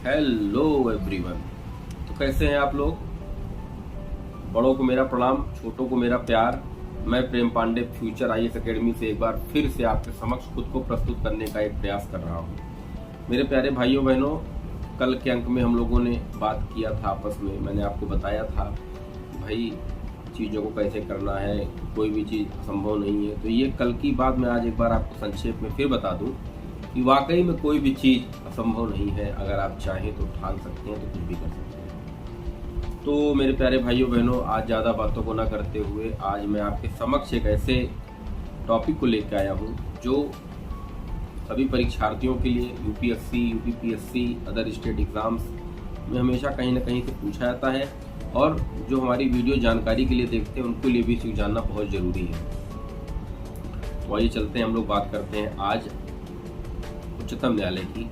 Hello everyone. तो कैसे हैं आप लोग? बड़ों को मेरा प्रणाम, छोटों को मेरा प्यार। मैं प्रेम पांडे फ्यूचर आईएएस एकेडमी से एक बार फिर से आपके समक्ष खुद को प्रस्तुत करने का एक प्रयास कर रहा हूं। मेरे प्यारे भाइयों बहनों, कल के अंक में हम लोगों ने बात किया था आपस में। मैंने आपको बताया था भाई चीज़ों को कैसे करना है, कोई भी चीज़ असंभव नहीं है। तो ये कल की बात मैं आज एक बार आपको संक्षेप में फिर बता दूं कि वाकई में कोई भी चीज़ असंभव नहीं है। अगर आप चाहें तो ठान सकते हैं, तो कुछ भी कर सकते हैं। तो मेरे प्यारे भाइयों बहनों, आज ज़्यादा बातों को ना करते हुए आज मैं आपके समक्ष एक ऐसे टॉपिक को लेकर आया हूँ जो सभी परीक्षार्थियों के लिए UPSC, UPPSC, other state exams में हमेशा कहीं ना कहीं से पूछा जाता है, और जो हमारी वीडियो जानकारी के लिए देखते हैं उनके लिए भी चीज़ जानना बहुत ज़रूरी है। तो आइए चलते हैं, हम लोग बात करते हैं आज उच्चतम न्यायालय की।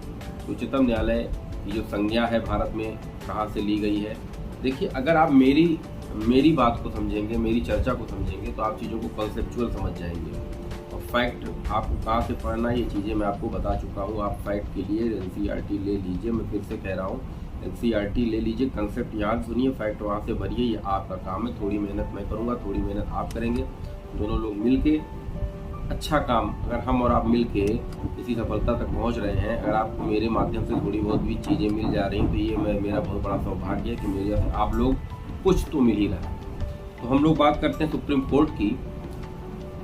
उच्चतम न्यायालय की जो संज्ञा है भारत में कहाँ से ली गई है। देखिए, अगर आप मेरी बात को समझेंगे, मेरी चर्चा को समझेंगे, तो आप चीज़ों को कॉन्सेप्चुअल समझ जाएंगे। और फैक्ट आपको कहाँ से पढ़ना, ये चीज़ें मैं आपको बता चुका हूँ। आप फैक्ट के लिए एनसीईआरटी ले लीजिए। मैं फिर से कह रहा हूँ, एनसीईआरटी ले लीजिए, कंसेप्ट यहाँ सुनिए, फैक्ट वहाँ से भरिए। ये आपका काम है। थोड़ी मेहनत मैं करूँगा, थोड़ी मेहनत आप करेंगे, दोनों लोग मिल के अच्छा काम, अगर हम और आप मिल के किसी सफलता तक पहुंच रहे हैं, अगर आपको मेरे माध्यम से थोड़ी बहुत भी चीज़ें मिल जा रही हैं, तो ये मेरा बहुत बड़ा सौभाग्य है कि मेरे आप लोग कुछ तो मिल ही रहा है। तो हम लोग बात करते हैं सुप्रीम कोर्ट की।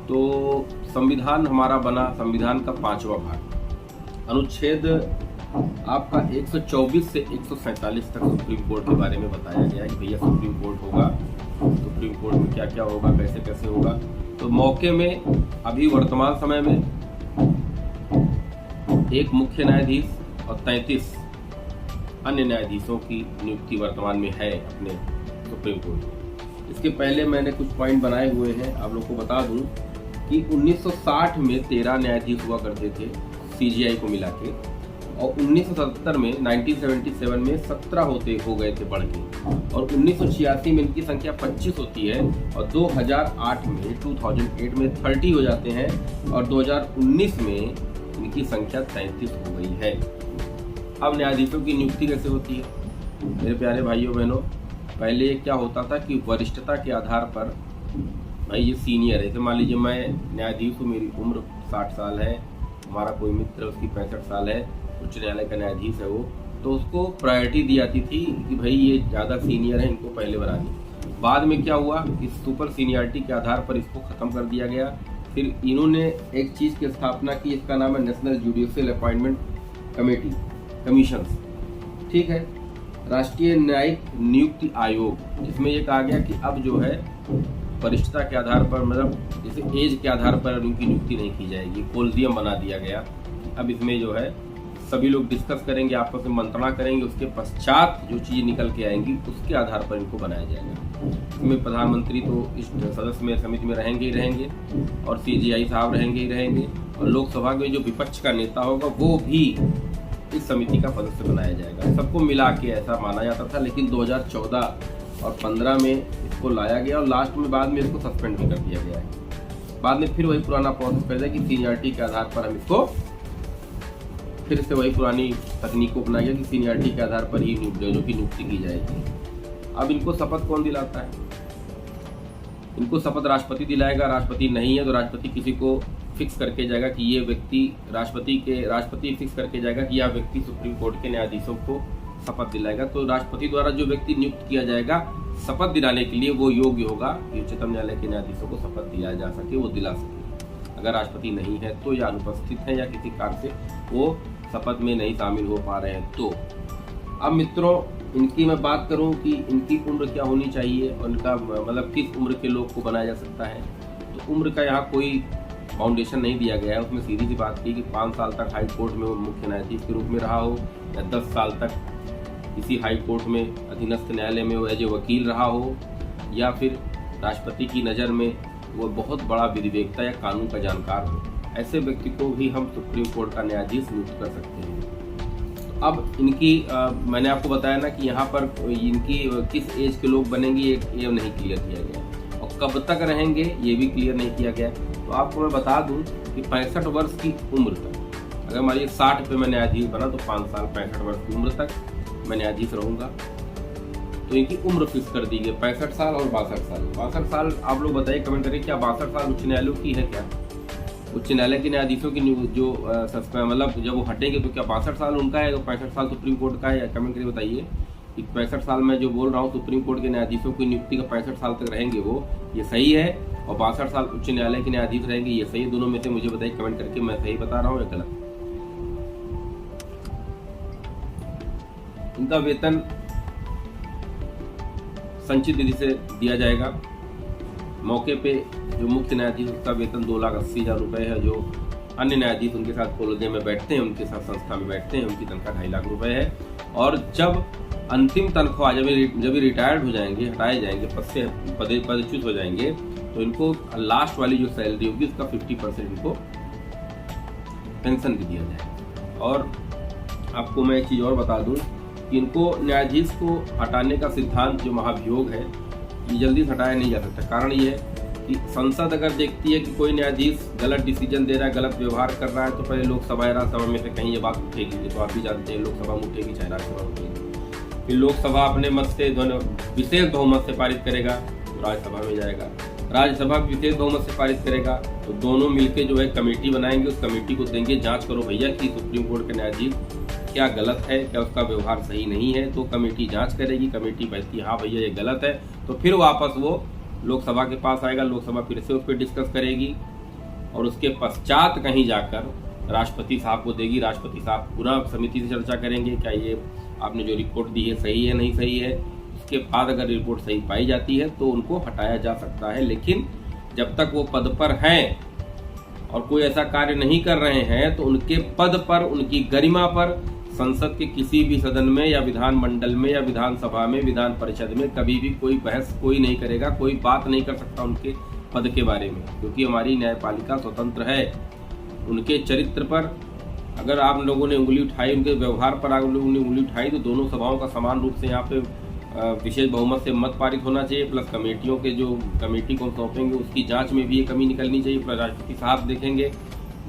तो संविधान हमारा बना, संविधान का 5वां भाग, अनुच्छेद आपका 124 से 147 तक सुप्रीम कोर्ट के बारे में बताया गया है कि भैया सुप्रीम कोर्ट होगा, सुप्रीम कोर्ट में क्या क्या होगा, कैसे कैसे होगा। तो मौके में अभी वर्तमान समय में एक मुख्य न्यायाधीश और 33 अन्य न्यायाधीशों की नियुक्ति वर्तमान में है अपने सुप्रीम कोर्ट में। इसके पहले मैंने कुछ पॉइंट बनाए हुए हैं, आप लोग को बता दूं कि 1960 में 13 न्यायाधीश हुआ करते थे सीजीआई को मिला के, और 1977 में 1977 में 17 हो गए थे बढ़ के, और 1986 में इनकी संख्या 25 होती है, और 2008 में 30 हो जाते हैं, और 2019 में इनकी संख्या 33 हो गई है। अब न्यायाधीशों की नियुक्ति कैसे होती है मेरे प्यारे भाइयों बहनों? पहले क्या होता था कि वरिष्ठता के आधार पर भाई ये सीनियर है। तो मान लीजिए मैं न्यायाधीश हूँ, मेरी उम्र 60 साल है, हमारा कोई मित्र उसकी 65 साल है, उच्च न्यायालय का न्यायाधीश है वो, तो उसको प्रायोरिटी दी जाती थी कि भाई ये ज़्यादा सीनियर है, इनको पहले बना दी। बाद में क्या हुआ कि सुपर सीनियरिटी के आधार पर इसको ख़त्म कर दिया गया। फिर इन्होंने एक चीज़ की स्थापना की, इसका नाम है national judicial appointment committee, commissions, ठीक है, राष्ट्रीय न्यायिक नियुक्ति आयोग, जिसमें ये कहा गया कि अब जो है वरिष्ठता के आधार पर, मतलब जैसे एज के आधार पर उनकी नियुक्ति नहीं की जाएगी। कोलिजियम बना दिया गया। अब इसमें जो है सभी लोग डिस्कस करेंगे, आपस में मंत्रणा करेंगे, उसके पश्चात जो चीज़ निकल के आएंगी उसके आधार पर इनको बनाया जाएगा। इसमें प्रधानमंत्री तो इस सदस्य में समिति में रहेंगे ही रहेंगे, और सीजीआई साहब रहेंगे ही रहेंगे, और लोकसभा में जो विपक्ष का नेता होगा वो भी इस समिति का सदस्य बनाया जाएगा। सबको मिला के ऐसा माना जाता था, लेकिन 2014 और 15 में इसको लाया गया, और लास्ट में बाद में इसको सस्पेंड भी कर दिया गया है। बाद में फिर वही पुराना प्रोसेस कर दिया कि सीनियरिटी के आधार पर हम इसको फिर से वही पुरानी तकनीक को अपनाया गया कि सीनियरिटी के आधार पर ही जजों की नियुक्ति की जाएगी। अब इनको शपथ कौन दिलाता है? इनको शपथ राष्ट्रपति दिलाएगा। राष्ट्रपति नहीं है तो राष्ट्रपति किसी को फिक्स करके जाएगा कि ये व्यक्ति, राष्ट्रपति फिक्स करके जाएगा कि यह व्यक्ति सुप्रीम कोर्ट के न्यायाधीशों को शपथ दिलाएगा। तो राष्ट्रपति द्वारा जो व्यक्ति नियुक्त किया जाएगा शपथ दिलाने के लिए, वो योग्य होगा कि उच्चतम न्यायालय के न्यायाधीशों को शपथ दिलाया जा सके, वो दिला सके। अगर राष्ट्रपति नहीं है तो, या अनुपस्थित है, या किसी कारण से वो शपथ में नहीं शामिल हो पा रहे हैं तो। अब मित्रों, इनकी मैं बात करूं कि इनकी उम्र क्या होनी चाहिए और इनका मतलब किस उम्र के लोग को बनाया जा सकता है, तो उम्र का यहाँ कोई फाउंडेशन नहीं दिया गया है। उसमें सीधी सी बात की कि 5 साल तक हाई कोर्ट में वो मुख्य न्यायाधीश के रूप में रहा हो, या 10 साल तक किसी हाई कोर्ट में अधीनस्थ न्यायालय में वो एज ए वकील रहा हो, या फिर राष्ट्रपति की नज़र में वो बहुत बड़ा विधिवेत्ता या कानून का जानकार हो। ऐसे व्यक्ति को भी हम सुप्रीम कोर्ट का न्यायाधीश नियुक्त कर सकते हैं। अब इनकी मैंने आपको बताया ना कि यहाँ पर इनकी किस एज के लोग बनेंगे ये नहीं क्लियर किया गया, और कब तक रहेंगे ये भी क्लियर नहीं किया गया। तो आपको मैं बता दूं कि 65 वर्ष की उम्र तक अगर मान लीजिए 60 पे मैं न्यायाधीश बना तो 5 साल 65 वर्ष की उम्र तक मैं न्यायाधीश रहूंगा। तो इनकी उम्र फिक्स कर दी गई 65 साल और 62 साल। 62 साल आप लोग बताइए कमेंट करिए, क्या 62 साल उच्च न्यायालयों की है? क्या उच्च न्यायालय के न्यायाधीशों की जो मतलब जब वो हटेंगे तो क्या 62 साल उनका है, तो 65 साल सुप्रीम कोर्ट का है? कमेंट करके बताइए कि 65 साल में जो बोल रहा हूँ सुप्रीम कोर्ट के न्यायाधीशों की नियुक्ति का 65 साल तक रहेंगे वो, ये सही है? और 62 साल उच्च न्यायालय के न्यायाधीश रहेंगे, ये सही है? दोनों में से मुझे बताइए कमेंट करके, मैं सही बता रहा हूँ या गलत? इनका वेतन संचित निधि से दिया जाएगा। मौके पे जो मुख्य न्यायाधीश उसका वेतन 2,80,000 रुपए है। जो अन्य न्यायाधीश उनके साथ कॉलेज में बैठते हैं, उनके साथ संस्था में बैठते हैं, उनकी तनख्वाह 2.5 लाख रुपए है। और जब अंतिम तनख्वाह जब रिटायर्ड हो जाएंगे, हटाए जाएंगे पद से, पदच्युत हो जाएंगे, तो इनको लास्ट वाली जो सैलरी होगी उसका 50% इनको पेंशन भी दिया जाएगा। और आपको मैं एक चीज और बता दूं कि इनको न्यायाधीश को हटाने का सिद्धांत जो महाभियोग है, ये जल्दी से हटाया नहीं जा सकता। कारण ये है कि संसद अगर देखती है कि कोई न्यायाधीश गलत डिसीजन दे रहा है, गलत व्यवहार कर रहा है, तो पहले लोकसभा या राज्यसभा में से कहीं ये बात उठेगी। ये तो आप भी जानते हैं, लोकसभा में उठेगी चाहे राज्यसभा में उठेगी। फिर लोकसभा अपने मत से विशेष बहुमत से पारित करेगा तो राज्यसभा में जाएगा, राज्यसभा विशेष बहुमत से पारित करेगा तो दोनों मिलकर जो है कमेटी बनाएंगे, उस कमेटी को देंगे जांच करो भैया कि सुप्रीम कोर्ट के न्यायाधीश क्या गलत है, क्या उसका व्यवहार सही नहीं है। तो कमेटी जांच करेगी, कमेटी कहती है हाँ भैया ये गलत है, तो फिर वापस वो लोकसभा के पास आएगा, लोकसभा फिर से उस पर डिस्कस करेगी और उसके पश्चात कहीं जाकर राष्ट्रपति साहब को देगी। राष्ट्रपति साहब पुनः समिति से चर्चा करेंगे क्या ये आपने जो रिपोर्ट दी है सही है नहीं सही है। उसके बाद अगर रिपोर्ट सही पाई जाती है तो उनको हटाया जा सकता है। लेकिन जब तक वो पद पर हैं और कोई ऐसा कार्य नहीं कर रहे हैं तो उनके पद पर, उनकी गरिमा पर संसद के किसी भी सदन में या विधानमंडल में या विधानसभा में, विधान परिषद में कभी भी कोई बहस कोई नहीं करेगा, कोई बात नहीं कर सकता उनके पद के बारे में, क्योंकि हमारी न्यायपालिका स्वतंत्र है। उनके चरित्र पर अगर आप लोगों ने उंगली उठाई, उनके व्यवहार पर आप लोगों ने उंगली उठाई, तो दोनों सभाओं का समान रूप से यहाँ पे विशेष बहुमत से मत पारित होना चाहिए। प्लस कमेटियों के जो कमेटी को सौंपेंगे उसकी जांच में भी ये कमी निकलनी चाहिए। प्लस राष्ट्रपति साहब देखेंगे,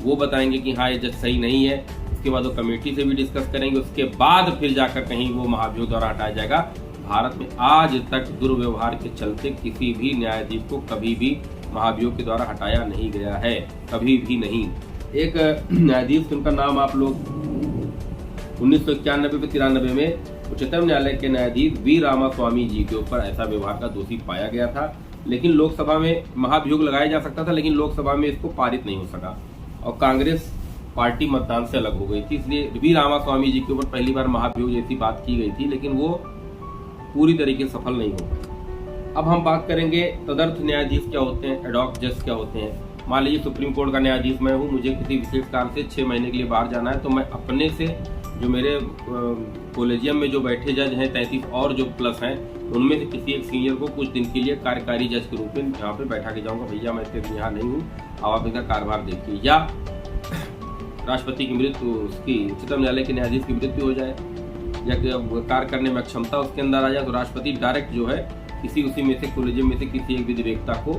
वो बताएंगे कि हाँ ये जज सही नहीं है। उसके बाद वो कमेटी से भी डिस्कस करेंगे, उसके बाद फिर जाकर कहीं वो महाभियोग द्वारा हटाया जाएगा। भारत में आज तक दुर्व्यवहार के चलते किसी भी न्यायाधीश को कभी भी महाभियोग के द्वारा हटाया नहीं गया है, कभी भी नहीं। एक न्यायाधीश, उनका नाम आप लोग 1991-93 में उच्चतम न्यायालय के न्यायाधीश वी रामास्वामी जी के ऊपर ऐसा व्यवहार का दोषी पाया गया था। लेकिन लोकसभा में महाभियोग लगाया जा सकता था, लेकिन लोकसभा में इसको पारित नहीं हो सका और कांग्रेस पार्टी मतदान से अलग हो गई थी। इसलिए वी रामास्वामी जी के ऊपर पहली बार महाभियोग जैसी बात की गई थी, लेकिन वो पूरी तरीके से सफल नहीं हो पाई। अब हम बात करेंगे तदर्थ न्यायाधीश क्या होते हैं, एडॉक जज क्या होते हैं। मान लीजिए सुप्रीम कोर्ट का न्यायाधीश मैं हूँ, मुझे किसी विशेष कारण से 6 महीने के लिए बाहर जाना है, तो मैं अपने से जो मेरे कॉलेजियम में जो बैठे जज हैं 33 और जो प्लस हैं, उनमें से किसी एक सीनियर को कुछ दिन के लिए कार्यकारी जज के रूप में यहाँ पे बैठा के जाऊंगा, भैया मैं सिर्फ यहाँ नहीं हूँ, अब आप इनका कार्यभार देखिए। या राष्ट्रपति की मृत्यु, उसकी उच्चतम न्यायालय के न्यायाधीश की मृत्यु हो जाए या कार्य करने में अक्षमता उसके अंदर आ जाए, तो राष्ट्रपति डायरेक्ट जो है किसी उसी में से कॉलेजियम में से किसी एक विधि व्यक्ता को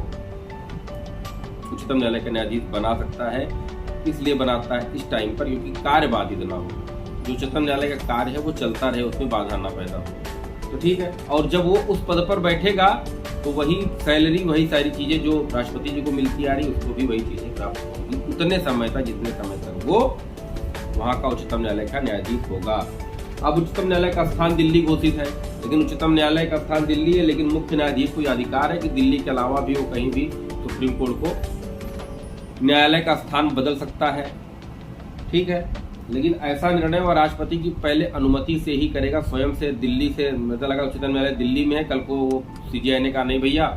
उच्चतम न्यायालय का न्यायाधीश बना सकता है। इसलिए बनाता है इस टाइम पर क्योंकि कार्य बाधित ना हो, जो उच्चतम न्यायालय का कार्य है वो चलता रहे, उसमें बाधा ना पैदा हो, तो ठीक है। और जब वो उस पद पर बैठेगा तो वही सैलरी, वही सारी चीजें जो राष्ट्रपति जी को मिलती आ रही, उसको भी वही चीजें प्राप्त होंगी उतने समय तक जितने समय तक वो वहाँ का उच्चतम न्यायालय का न्यायाधीश होगा। अब उच्चतम न्यायालय का स्थान दिल्ली घोषित है, लेकिन उच्चतम न्यायालय का स्थान दिल्ली है, लेकिन मुख्य न्यायाधीश को अधिकार है कि दिल्ली के अलावा भी वो कहीं भी सुप्रीम कोर्ट को न्यायालय का स्थान बदल सकता है, ठीक है। लेकिन ऐसा निर्णय वो राष्ट्रपति की पहले अनुमति से ही करेगा, स्वयं से दिल्ली से, मतलब लगा उच्चतम न्यायालय दिल्ली में है, कल को वो सीजीआई ने कहा नहीं भैया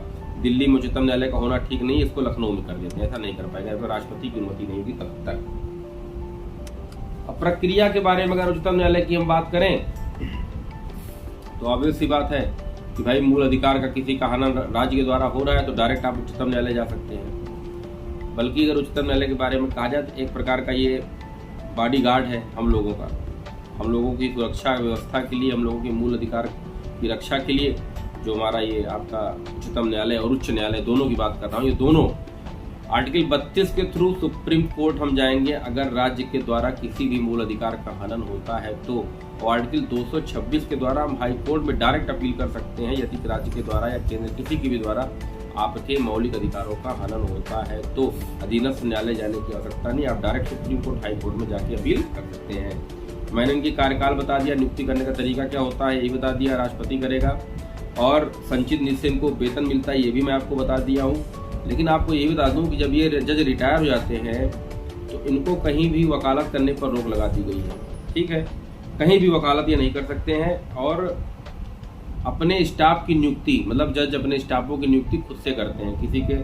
दिल्ली में उच्चतम न्यायालय का होना ठीक नहीं, इसको लखनऊ में कर देते हैं, ऐसा नहीं कर पाएगा, तो राष्ट्रपति की अनुमति नहीं होगी तब तक। अब प्रक्रिया के बारे में अगर उच्चतम न्यायालय की हम बात करें तो ऑब्वियस सी बात है कि भाई मूल अधिकार का किसी का हनन राज्य के द्वारा हो रहा है तो डायरेक्ट आप उच्चतम न्यायालय जा सकते हैं। बल्कि अगर उच्चतम न्यायालय के बारे में कहा जाए तो एक प्रकार का ये बॉडीगार्ड है हम लोगों का, हम लोगों की सुरक्षा व्यवस्था के लिए, हम लोगों के मूल अधिकार की रक्षा के लिए जो हमारा ये आपका उच्चतम न्यायालय और उच्च न्यायालय दोनों की बात कर रहा हूँ, ये दोनों आर्टिकल 32 के थ्रू सुप्रीम कोर्ट हम जाएंगे अगर राज्य के द्वारा किसी भी मूल अधिकार का हनन होता है तो। और आर्टिकल 226 के द्वारा हम हाई कोर्ट में डायरेक्ट अपील कर सकते हैं यदि राज्य के द्वारा या केंद्र किसी के भी द्वारा आपके मौलिक अधिकारों का हनन होता है तो अधीनस्थ न्यायालय जाने की आवश्यकता नहीं, आप direct supreme court high court में जाके अपील कर सकते हैं। मैंने इनकी कार्यकाल बता दिया, नियुक्ति करने का तरीका क्या होता है यही बता दिया, राष्ट्रपति करेगा, और संचित निधि से इनको वेतन मिलता है ये भी मैं आपको बता दिया हूँ। लेकिन आपको ये बता दूं कि जब ये जज रिटायर हो जाते हैं तो इनको कहीं भी वकालत करने पर रोक लगा दी गई है, ठीक है, कहीं भी वकालत ये नहीं कर सकते हैं और अपने स्टाफ की नियुक्ति मतलब जज अपने स्टाफों की नियुक्ति खुद से करते हैं, किसी के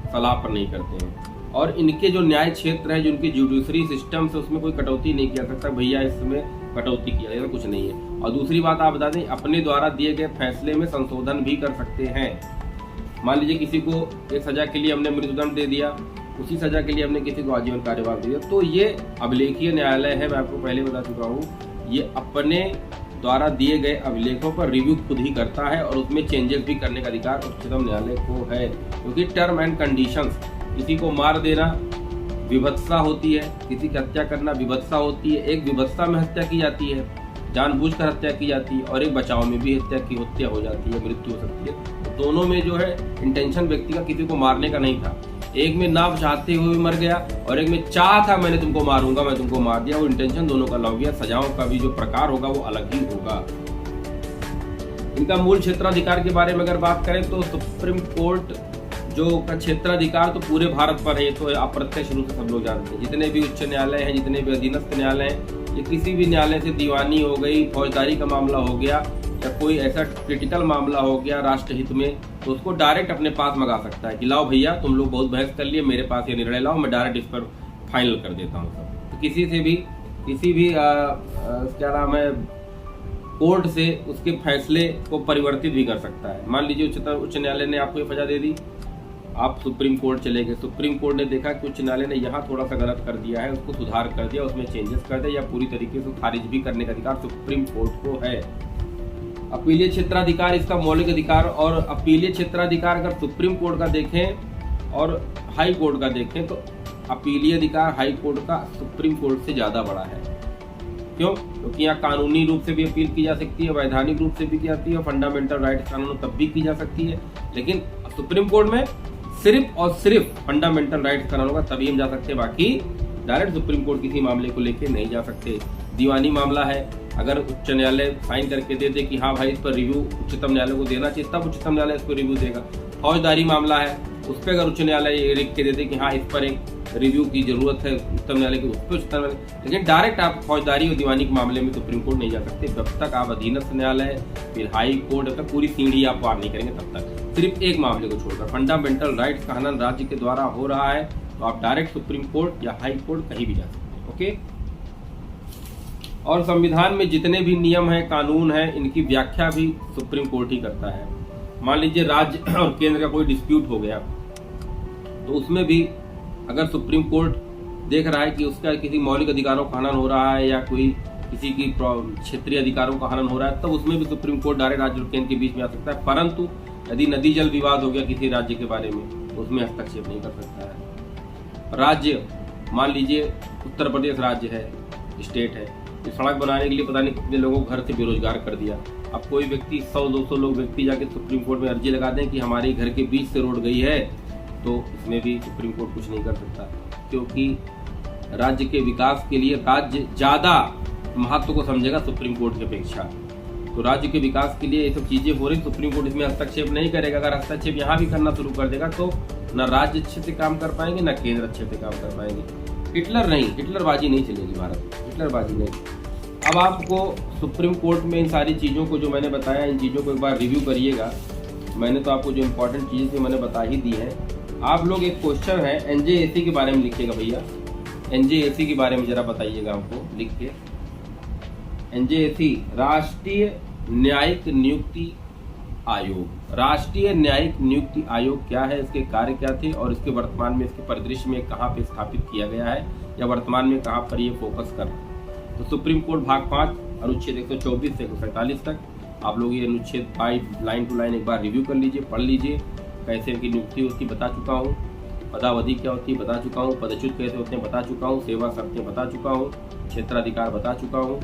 सलाह पर नहीं करते हैं। और इनके जो न्याय क्षेत्र है, जो इनके जुडिशरी सिस्टम से उसमें कोई कटौती नहीं किया सकता भैया इसमें कटौती किया जाएगा, कुछ नहीं है। और दूसरी बात आप बता दें, अपने द्वारा दिए गए फैसले में संशोधन भी कर सकते हैं। मान लीजिए किसी को एक सजा के लिए हमने मृत्युदंड दे दिया, उसी सजा के लिए हमने किसी को आजीवन कारावास दे दिया, तो ये अभिलेखीय न्यायालय है, मैं आपको पहले बता चुका हूँ, ये अपने द्वारा दिए गए अभिलेखों पर रिव्यू खुद ही करता है और उसमें चेंजेस भी करने का अधिकार उच्चतम न्यायालय को है। क्योंकि टर्म एंड कंडीशंस, किसी को मार देना विभत्सा होती है, किसी की हत्या करना विभत्सा होती है। एक विभत्सा में हत्या की जाती है, जानबूझकर हत्या की जाती है, और एक बचाव में भी हत्या हो जाती है, मृत्यु हो सकती है। तो दोनों में जो है इंटेंशन व्यक्ति का किसी को मारने का नहीं था, एक में ना चाहते हुए मर गया और एक में चाह था मैंने तुमको मारूंगा, मैं तुमको मार दिया, वो इंटेंशन दोनों का लग गया। सजाओं का भी जो प्रकार होगा वो अलग ही होगा। इनका मूल क्षेत्राधिकार के बारे में अगर बात करें तो सुप्रीम कोर्ट जो का क्षेत्राधिकार तो पूरे भारत पर है, तो अप्रत्यक्ष रूप से सब लोग जानते हैं। जितने भी उच्च न्यायालय हैं, जितने भी अधीनस्थ न्यायालय हैं, ये किसी भी न्यायालय से दीवानी हो गई, फौजदारी का मामला हो गया या कोई ऐसा क्रिटिकल मामला हो गया राष्ट्र हित में, तो उसको डायरेक्ट अपने पास मंगा सकता है कि लाओ भैया तुम लोग बहुत बहस कर लिए, मेरे पास ये निर्णय लाओ, मैं डायरेक्ट इस पर फाइनल कर देता हूँ सब। तो किसी से भी किसी भी क्या नाम है कोर्ट से उसके फैसले को परिवर्तित भी कर सकता है। मान लीजिए उच्च न्यायालय ने आपको ये सजा दे दी, आप सुप्रीम कोर्ट चले गए, सुप्रीम कोर्ट ने देखा कि उच्च न्यायालय ने यहाँ थोड़ा सा गलत कर दिया है, उसको सुधार कर दिया, उसमें चेंजेस कर दिया या पूरी तरीके से खारिज भी करने का अधिकार सुप्रीम कोर्ट को है। अपीलीय क्षेत्राधिकार इसका मौलिक अधिकार, और अपीलीय क्षेत्राधिकार अगर सुप्रीम कोर्ट का देखें और हाई कोर्ट का देखें तो अपीलीय अधिकार हाई कोर्ट का सुप्रीम कोर्ट से ज्यादा बड़ा है। क्यों? क्योंकि यहाँ कानूनी रूप से भी अपील की जा सकती है, वैधानिक रूप से भी की जाती है, फंडामेंटल राइट्स कानून तब भी की जा सकती है, लेकिन सुप्रीम कोर्ट में सिर्फ और सिर्फ फंडामेंटल राइट्स कानून का तभी हम जा सकते हैं, बाकी डायरेक्ट सुप्रीम कोर्ट किसी मामले को लेकर नहीं जा सकते। दीवानी मामला है, अगर उच्च न्यायालय साइन करके दे दे कि हाँ भाई इस पर रिव्यू उच्चतम न्यायालय को देना चाहिए, तब उच्चतम न्यायालय इसको रिव्यू देगा। फौजदारी मामला है, उस पर अगर उच्च न्यायालय लिख के दे दे कि हाँ इस पर एक रिव्यू की जरूरत है उच्चतम न्यायालय की, उस पर उच्चतम न्यायालय, लेकिन डायरेक्ट आप फौजदारी और दीवानी के मामले में सुप्रीम कोर्ट नहीं जा सकते जब तक आप अधीनस्थ न्यायालय फिर हाई कोर्ट, जब तक पूरी सीढ़ी आप पार नहीं करेंगे तब तक। सिर्फ एक मामले को छोड़कर फंडामेंटल राइट्स का हनन राज्य के द्वारा हो रहा है तो आप डायरेक्ट सुप्रीम कोर्ट या हाई कोर्ट कहीं भी जा सकते हैं। ओके, और संविधान में जितने भी नियम हैं, कानून हैं, इनकी व्याख्या भी सुप्रीम कोर्ट ही करता है। मान लीजिए राज्य और केंद्र का कोई डिस्प्यूट हो गया तो उसमें भी अगर सुप्रीम कोर्ट देख रहा है कि उसका किसी मौलिक अधिकारों का हनन हो रहा है या कोई किसी की क्षेत्रीय अधिकारों का हनन हो रहा है, तब तो उसमें भी सुप्रीम कोर्ट डायरेक्ट राज्य और केंद्र के बीच में आ सकता है। परंतु यदि नदी जल विवाद हो गया किसी राज्य के बारे में तो उसमें हस्तक्षेप नहीं कर सकता है। राज्य, मान लीजिए उत्तर प्रदेश राज्य है, स्टेट है, इस सड़क बनाने के लिए पता नहीं कितने लोगों को घर से बेरोजगार कर दिया। अब कोई व्यक्ति 100-200 लोग व्यक्ति जाके सुप्रीम कोर्ट में अर्जी लगा दें कि हमारे घर के बीच से रोड गई है, तो इसमें भी सुप्रीम कोर्ट कुछ नहीं कर सकता, क्योंकि राज्य के विकास के लिए राज्य ज्यादा महत्व को समझेगा सुप्रीम कोर्ट की अपेक्षा। तो राज्य के विकास के लिए ये सब चीजें हो रही, सुप्रीम कोर्ट इसमें हस्तक्षेप नहीं करेगा। अगर हस्तक्षेप यहाँ भी करना शुरू कर देगा तो न राज्य अच्छे से काम कर पाएंगे न केंद्र अच्छे से काम कर पाएंगे। हिटलर नहीं, हिटलरबाजी नहीं चलेगी भारत, हिटलरबाजी नहीं। अब आपको सुप्रीम कोर्ट में इन सारी चीज़ों को जो मैंने बताया, इन चीज़ों को एक बार रिव्यू करिएगा। मैंने तो आपको जो इम्पोर्टेंट चीज़ें थी मैंने बता ही दी है। आप लोग एक क्वेश्चन है एनजेएसी के बारे में लिखिएगा भैया, एनजेएसी के बारे में जरा बताइएगा हमको लिख के। एनजेएसी राष्ट्रीय न्यायिक नियुक्ति आयोग। राष्ट्रीय न्यायिक नियुक्ति आयोग क्या है, इसके कार्य क्या थे और इसके वर्तमान में इसके परिदृश्य में कहाँ पे स्थापित किया गया है या वर्तमान में कहाँ पर ये फोकस कर रहा है। तो सुप्रीम कोर्ट भाग 5 अनुच्छेद 124 से 147 तक आप लोग ये अनुच्छेद 5 लाइन टू लाइन एक बार रिव्यू कर लीजिए, पढ़ लीजिए, कैसे इनकी नियुक्ति उसकी बता चुका हूँ। पदावधि क्या होती है बता चुका हूँ, पदच्युत कैसे होते हैं बता चुका हूँ, सेवा शर्तें बता चुका हूँ, क्षेत्राधिकार बता चुका हूँ।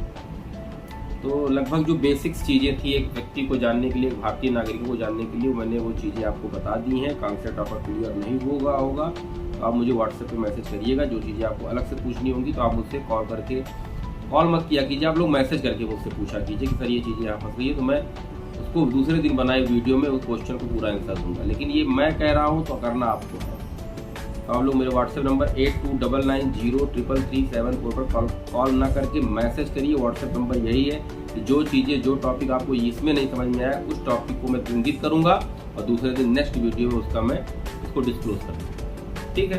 तो लगभग जो बेसिक्स चीज़ें थी एक व्यक्ति को जानने के लिए, भारतीय नागरिकों को जानने के लिए, मैंने वो चीज़ें आपको बता दी हैं। कॉन्सेप्ट आपका क्लियर नहीं होगा तो आप मुझे व्हाट्सएप पे मैसेज करिएगा। जो चीज़ें आपको अलग से पूछनी होंगी तो आप मुझसे कॉल मत किया कीजिए, आप लोग मैसेज करके मुझसे पूछा कीजिए कि सर ये चीज़ें यहाँ फंस गई है, तो मैं उसको दूसरे दिन बनाए वीडियो में उस क्वेश्चन को पूरा आंसर दूंगा। लेकिन ये मैं कह रहा हूँ तो करना आपको है। तो आप लोग मेरे व्हाट्सएप नंबर 8299033374 पर कॉल ना करके मैसेज करिए। व्हाट्सएप नंबर यही है कि जो चीज़ें जो टॉपिक आपको इसमें नहीं समझ में आया उस टॉपिक को मैं इंगित करूँगा और दूसरे दिन नेक्स्ट वीडियो में उसका मैं उसको डिस्क्लोज करूँगा। ठीक है,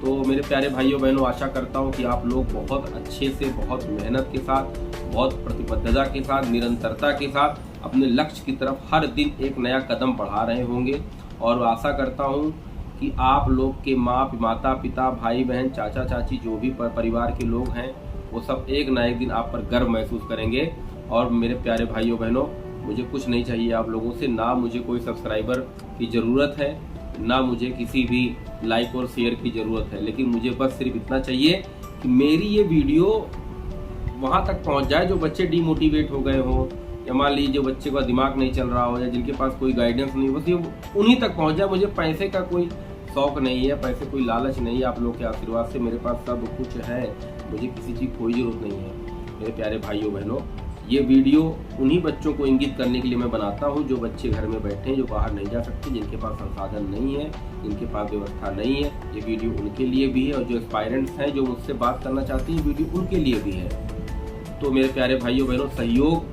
तो मेरे प्यारे भाइयों बहनों, आशा करता हूँ कि आप लोग बहुत अच्छे से, बहुत मेहनत के साथ, बहुत प्रतिबद्धता के साथ, निरंतरता के साथ अपने लक्ष्य की तरफ हर दिन एक नया कदम बढ़ा रहे होंगे। और आशा करता हूँ कि आप लोग के माता पिता, भाई बहन, चाचा चाची, जो भी परिवार के लोग हैं, वो सब एक ना एक दिन आप पर गर्व महसूस करेंगे। और मेरे प्यारे भाइयों बहनों, मुझे कुछ नहीं चाहिए आप लोगों से, ना मुझे कोई सब्सक्राइबर की ज़रूरत है, ना मुझे किसी भी लाइक और शेयर की ज़रूरत है, लेकिन मुझे बस सिर्फ इतना चाहिए कि मेरी ये वीडियो वहाँ तक पहुँच जाए जो बच्चे डीमोटिवेट हो गए हों, या मान लीजिए बच्चे का दिमाग नहीं चल रहा हो, या जिनके पास कोई गाइडेंस नहीं हो, बस ये उन्हीं तक पहुँच जाए। मुझे पैसे का कोई शौक नहीं है, पैसे कोई लालच नहीं है। आप लोग के आशीर्वाद से मेरे पास सब कुछ है, मुझे किसी चीज़ कोई ज़रूरत नहीं है। मेरे प्यारे भाइयों बहनों, ये वीडियो उन्हीं बच्चों को इंगित करने के लिए मैं बनाता हूँ जो बच्चे घर में बैठे हैं, जो बाहर नहीं जा सकते, जिनके पास संसाधन नहीं है, जिनके पास व्यवस्था नहीं है। ये वीडियो उनके लिए भी है, और जो एस्पायरेंट्स हैं जो मुझसे बात करना चाहती हैं, वीडियो उनके लिए भी है। तो मेरे प्यारे भाइयों बहनों, सहयोग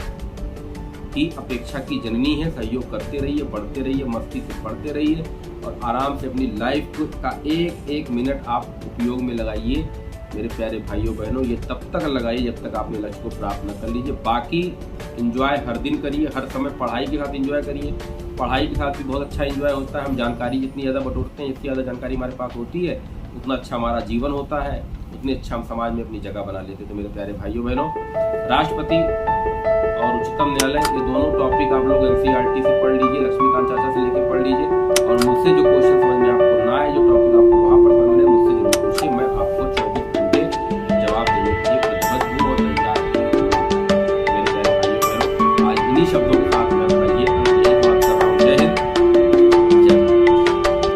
की अपेक्षा की जननी है। सहयोग करते रहिए, बढ़ते रहिए, मस्ती से पढ़ते रहिए और आराम से अपनी लाइफ का एक एक मिनट आप उपयोग में लगाइए। मेरे प्यारे भाइयों बहनों, ये तब तक लगाइए जब तक आपने लक्ष्य को प्राप्त न कर लीजिए। बाकी एंजॉय हर दिन करिए, हर समय पढ़ाई के साथ एंजॉय करिए। पढ़ाई के साथ भी बहुत अच्छा एंजॉय होता है। हम जानकारी जितनी ज़्यादा बटोरते हैं, जितनी ज़्यादा जानकारी हमारे पास होती है, उतना अच्छा हमारा जीवन होता है, उतने अच्छा हम समाज में अपनी जगह बना लेते हैं। तो मेरे प्यारे भाइयों बहनों, राष्ट्रपति और उच्चतम न्यायालय, ये दोनों टॉपिक आप लोग NCERT से पढ़ लीजिए, लक्ष्मीकांत चाचा से लेकर पढ़ लीजिए, और मुझसे जो क्वेश्चन